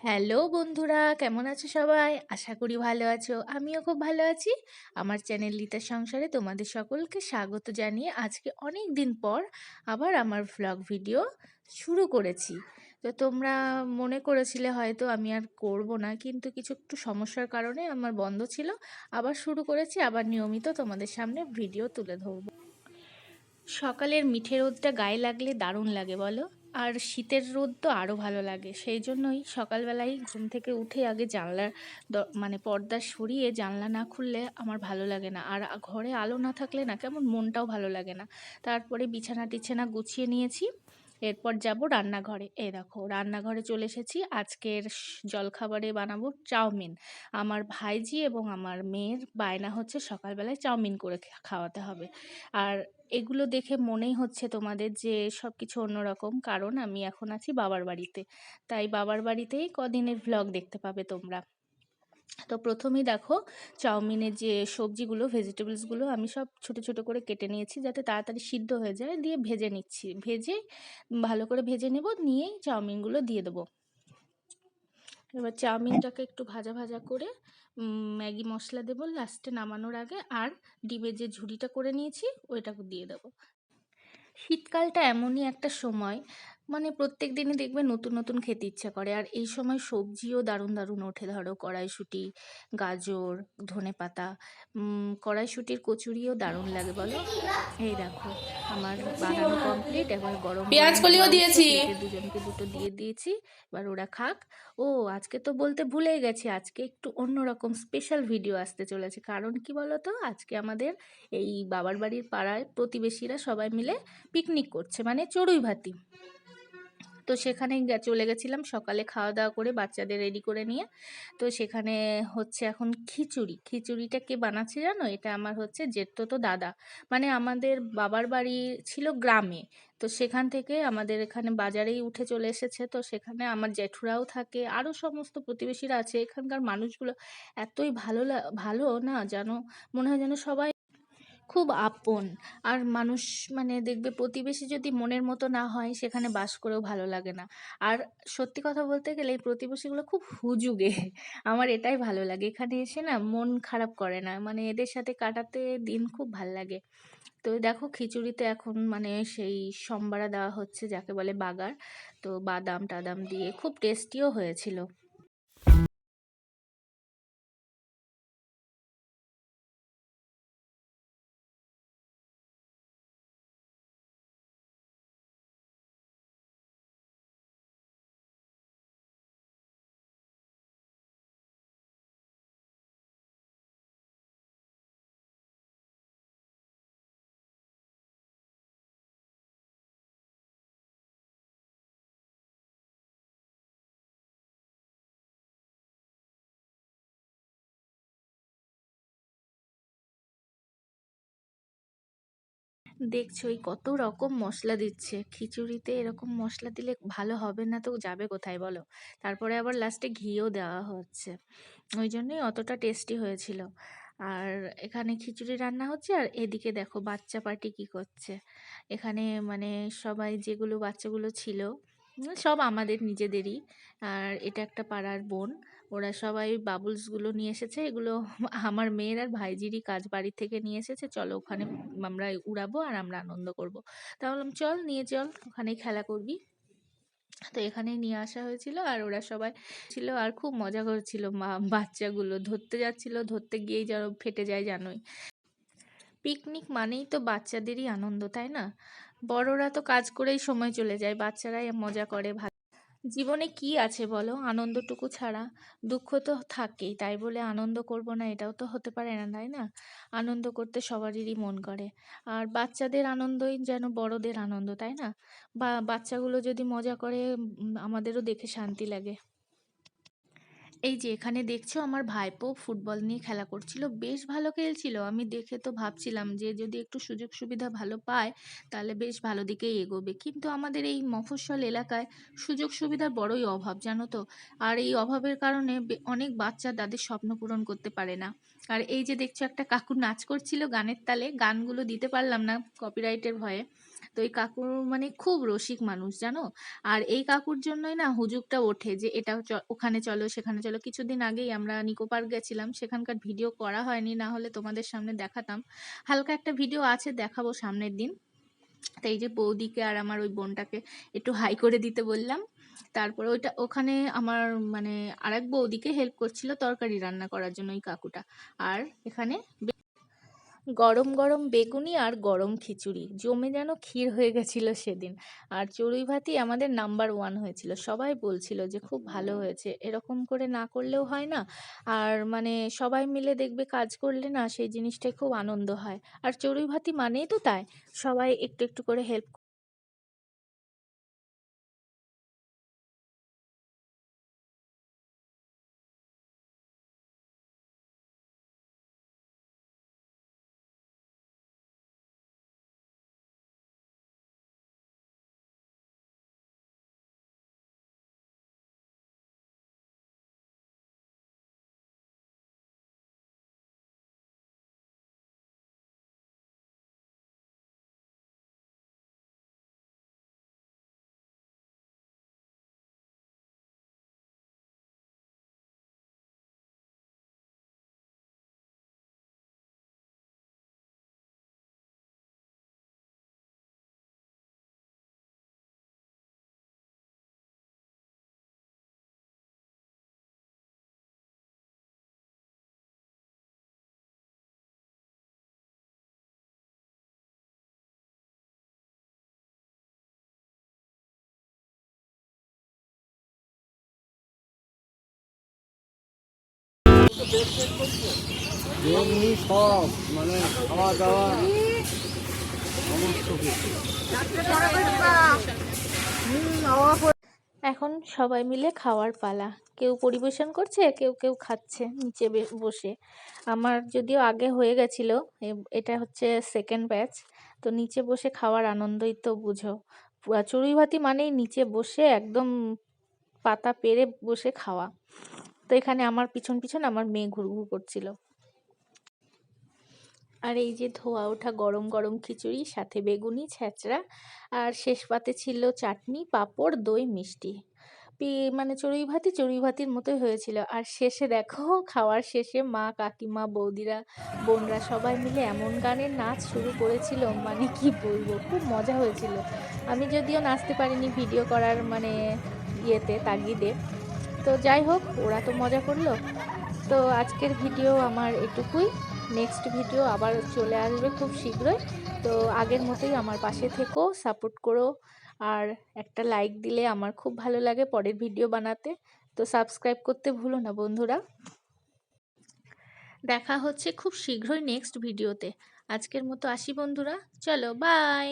Hello বন্ধুরা, কেমন আছো সবাই? আশা করি ভালো আছো। আমিও খুব ভালো আছি। আমার চ্যানেল লিতার সংসারে তোমাদের সকলকে স্বাগত জানিয়ে আজকে অনেক দিন পর আবার আমার ভ্লগ ভিডিও শুরু করেছি। তো তোমরা মনে করেছিলে হয়তো আমি আর করব না, কিন্তু কিছু একটু সমস্যার কারণে আমার বন্ধ ছিল। আবার শুরু করেছি, আবার নিয়মিত তোমাদের সামনে ভিডিও তুলে ধরবো। সকালের মিঠে রোদটা গায়ে লাগলে দারুণ লাগে বলো। আর শীতের রোদ তো আরো ভালো লাগে, সেই জন্যই সকালবেলায় ঘুম থেকে উঠে আগে জানলার মানে পর্দা সরিয়ে জানলা না খুললে আমার ভালো লাগে না। আর ঘরে আলো না থাকলে না কেমন মনটাও ভালো লাগে না। তারপরে বিছানা টিছানা গুছিয়ে নিয়েছি। এরপর যাব রান্নাঘরে। এই দেখো রান্নাঘরে চলে এসেছি। আজকের জলখাবারে বানাবো চাউমিন। আমার ভাইজি এবং আমার মেয়ের বায়না হচ্ছে সকালবেলায় চাউমিন করে খাওয়াতে হবে। আর এগুলো দেখে মনেই হচ্ছে তোমাদের যে সব কিছু অন্যরকম, কারণ আমি এখন আছি বাবার বাড়িতে। তাই বাবার বাড়িতেই কদিনের ভ্লগ দেখতে পাবে তোমরা। তো প্রথমেই দেখো চাউমিনের যে সবজিগুলো ভেজিটেবলসগুলো আমি সব ছোট ছোট করে কেটে নিয়েছি যাতে তাড়াতাড়ি সিদ্ধ হয়ে যায়, দিয়ে ভেজে নিচ্ছি। ভালো করে ভেজে নেব, নিয়েই চাউমিনগুলো দিয়ে দেবো। এবার চাউমিনটাকে একটু ভাজা ভাজা করে ম্যাগি মশলা দেবো লাস্টে নামানোর আগে, আর ডিমের যে ঝুড়িটা করে নিয়েছি ওইটাকে দিয়ে দেবো। শীতকালটা এমনই একটা সময়, মানে প্রত্যেক দিনই দেখবে নতুন নতুন খেতে ইচ্ছা করে। আর এই সময় সবজিও দারুণ দারুণ ওঠে, ধরো কড়াইশুঁটি, গাজর, ধনেপাতা, কড়াইশুঁটির কচুরিও দারুণ লাগে বলো। এই দেখো আমার বানানো কমপ্লিট। এবার গরম পেঁয়াজ গরম কলিও দেওয়া হচ্ছে দিয়েছি। প্লেটে, দুজনকে দুটো দিয়ে দিয়েছি। এবার ওরা খাক। ও আজকে তো বলতে ভুলেই গেছি, আজকে একটু অন্যরকম স্পেশাল ভিডিও আসতে চলেছে। কারণ কি বলো তো, আজকে আমাদের এই বাবার বাড়ির পাড়ায় প্রতিবেশীরা সবাই মিলে পিকনিক করছে, মানে চড়ুই ভাতি। তো সেখানে চলে গেছিলাম সকালে খাওয়া দাওয়া করে বাচ্চাদের রেডি করে নিয়ে। তো সেখানে হচ্ছে এখন খিচুড়ি। খিচুড়িটা কে বানাচ্ছে জানো? এটা আমার হচ্ছে জেঠতো দাদা। মানে আমাদের বাবার বাড়ি ছিল গ্রামে, তো সেখান থেকে আমাদের এখানে বাজারেই উঠে চলে এসেছে। তো সেখানে আমার জেঠুরাও থাকে, আরও সমস্ত প্রতিবেশীরা আছে। এখানকার মানুষগুলো এতই ভালো না জানো, মনে হয় যেন সবাই খুব আপন। আর মানুষ, মানে দেখবে প্রতিবেশী যদি মনের মতো না হয় সেখানে বাস করেও ভালো লাগে না। আর সত্যি কথা বলতে গেলে এই প্রতিবেশীগুলো খুব হুজুগে। আমার এটাই ভালো লাগে, এখানে এসে না মন খারাপ করে না, মানে এদের সাথে কাটাতে দিন খুব ভাল লাগে। তো দেখো খিচুড়িতে এখন মানে সেই সম্বারা দেওয়া হচ্ছে, যাকে বলে বাগার। তো বাদাম টাদাম দিয়ে খুব টেস্টিও হয়েছিল। দেখছোই কত রকম মশলা দিচ্ছে খিচুড়িতে। এরকম মশলা দিলে ভালো হবে না তো যাবে কোথায় বলো? তারপরে আবার লাস্টে ঘিও দেওয়া হচ্ছে, ওই জন্যই অতটা টেস্টি হয়েছিল। আর এখানে খিচুড়ি রান্না হচ্ছে, আর এদিকে দেখো বাচ্চা পার্টি কি করছে এখানে। মানে সবাই যেগুলো বাচ্চাগুলো ছিল, সব আমাদের নিজেদেরই। আর এটা একটা পাড়ার বোন, ওরা সবাই বাবলসগুলো নিয়ে এসেছে। এগুলো আমার মেয়ের আর ভাইজিরই কাজ, বাড়ি থেকে নিয়ে এসেছে। চলো ওখানে আমরা উড়াবো আর আমরা আনন্দ করব। তা বললাম চল নিয়ে চল, ওখানেই খেলা করবি। তো এখানেই নিয়ে আসা হয়েছিল, আর ওরা সবাই ছিল আর খুব মজা করছিল। বাচ্চাগুলো ধরতে যাচ্ছিল, ধরতে গিয়েই যেন ফেটে যায় জানোই। পিকনিক মানেই তো বাচ্চাদেরই আনন্দ, তাই না? বড়রা তো কাজ করেই সময় চলে যায়, বাচ্চারাই মজা করে। জীবনে কি আছে বলো আনন্দটুকু ছাড়া? দুঃখ তো থাকেই, তাই বলে আনন্দ করব না এটাও তো হতে পারে না, তাই না? আনন্দ করতে সবারই মন করে। আর বাচ্চাদের আনন্দই যেন বড়দের আনন্দ, তাই না? বা বাচ্চাগুলো যদি মজা করে, আমাদেরও দেখে শান্তি লাগে। এই যে এখানে দেখছো আমার ভাইপো ফুটবল নিয়ে খেলা করছিল, বেশ ভালো খেলছিল। আমি দেখে তো ভাবছিলাম যে যদি একটু সুযোগ সুবিধা ভালো পায় তাহলে বেশ ভালো দিকেই এগোবে, কিন্তু আমাদের এই মফস্বল এলাকায় সুযোগ সুবিধার বড়ই অভাব জানো তো। আর এই অভাবের কারণে অনেক বাচ্চা তাদের স্বপ্ন পূরণ করতে পারে না। আর এই যে দেখছো একটা কাকু নাচ করছিল গানের তালে, গানগুলো দিতে পারলাম না কপিরাইটের ভয়ে। তো এই কাকুর মানে খুব রসিক মানুষ জানো। আর এই কাকুর জন্যই না হুজুগটা ওঠে যে এটা ওখানে চলো সেখানে চলো। কিছুদিন আগেই আমরা নিকো পার্ক গেছিলাম, সেখানকার ভিডিও করা হয়নি, না হলে তোমাদের সামনে দেখাতাম। হালকা একটা ভিডিও আছে, দেখাবো সামনের দিন। তো এই যে বৌদিকে আর আমার ওই বোনটাকে একটু হাই করে দিতে বললাম। তারপরে ওখানে আমার মানে আরেক বৌদিকে হেল্প করছিল তরকারি রান্না করার জন্য ওই কাকুটা। আর এখানে গরম গরম বেগুনি আর গরম খিচুড়ি জমে যেন ক্ষীর হয়ে গেছিল সেদিন। আর চড়ুই ভাতি আমাদের নাম্বার ওয়ান হয়েছিল, সবাই বলছিল যে খুব ভালো হয়েছে, এরকম করে না করলেও হয় না। আর মানে সবাই মিলে দেখবে কাজ করলে না সেই জিনিসটাই খুব আনন্দ হয়। আর চড়ুই ভাতি মানেই তো তাই, সবাই একটু একটু করে হেল্প। এমনি সব মানে খাওয়া দাওয়া সমস্ত কিছু। এখন সবাই মিলে খাওয়ার পালা, কেউ পরিবেশন করছে, কেউ কেউ খাচ্ছে নিচে বসে। আমার যদিও আগে হয়ে গেছিল, এটা হচ্ছে সেকেন্ড ব্যাচ। তো নিচে বসে খাওয়ার আনন্দই তো বুঝো। চড়ুই ভাতি মানেই নিচে বসে একদম পাতা পেরে বসে খাওয়া। তো এখানে আমার পিছন পিছন আমার মেয়ে ঘুরঘুর করছিল। আর এই যে ধোয়া ওঠা গরম গরম খিচুড়ি, সাথে বেগুনি ছেঁচড়া, আর শেষ পাতে ছিল চাটনি, পাঁপড়, দই, মিষ্টি। মানে চড়ুই ভাতির মতোই হয়েছিল। আর শেষে দেখো, খাওয়ার শেষে মা, কাকিমা, বৌদিরা, বোনরা সবাই মিলে এমন গানের নাচ শুরু করেছিল, মানে কি বলবো, খুব মজা হয়েছিল। আমি যদিও নাচতে পারিনি ভিডিও করার মানে তাগিদে। তো যাই হোক, ওরা তো মজা করলো। তো আজকের ভিডিও আমার এটুকুই। নেক্সট ভিডিও আবার চলে আসবে খুব শীঘ্রই। তো আগের মতোই আমার পাশে থেকো, সাপোর্ট করো। আর একটা লাইক দিলে আমার খুব ভালো লাগে পরের ভিডিও বানাতে। তো সাবস্ক্রাইব করতে ভুলো না বন্ধুরা। দেখা হচ্ছে খুব শীঘ্রই নেক্সট ভিডিওতে। আজকের মতো আসি বন্ধুরা, চলো বাই।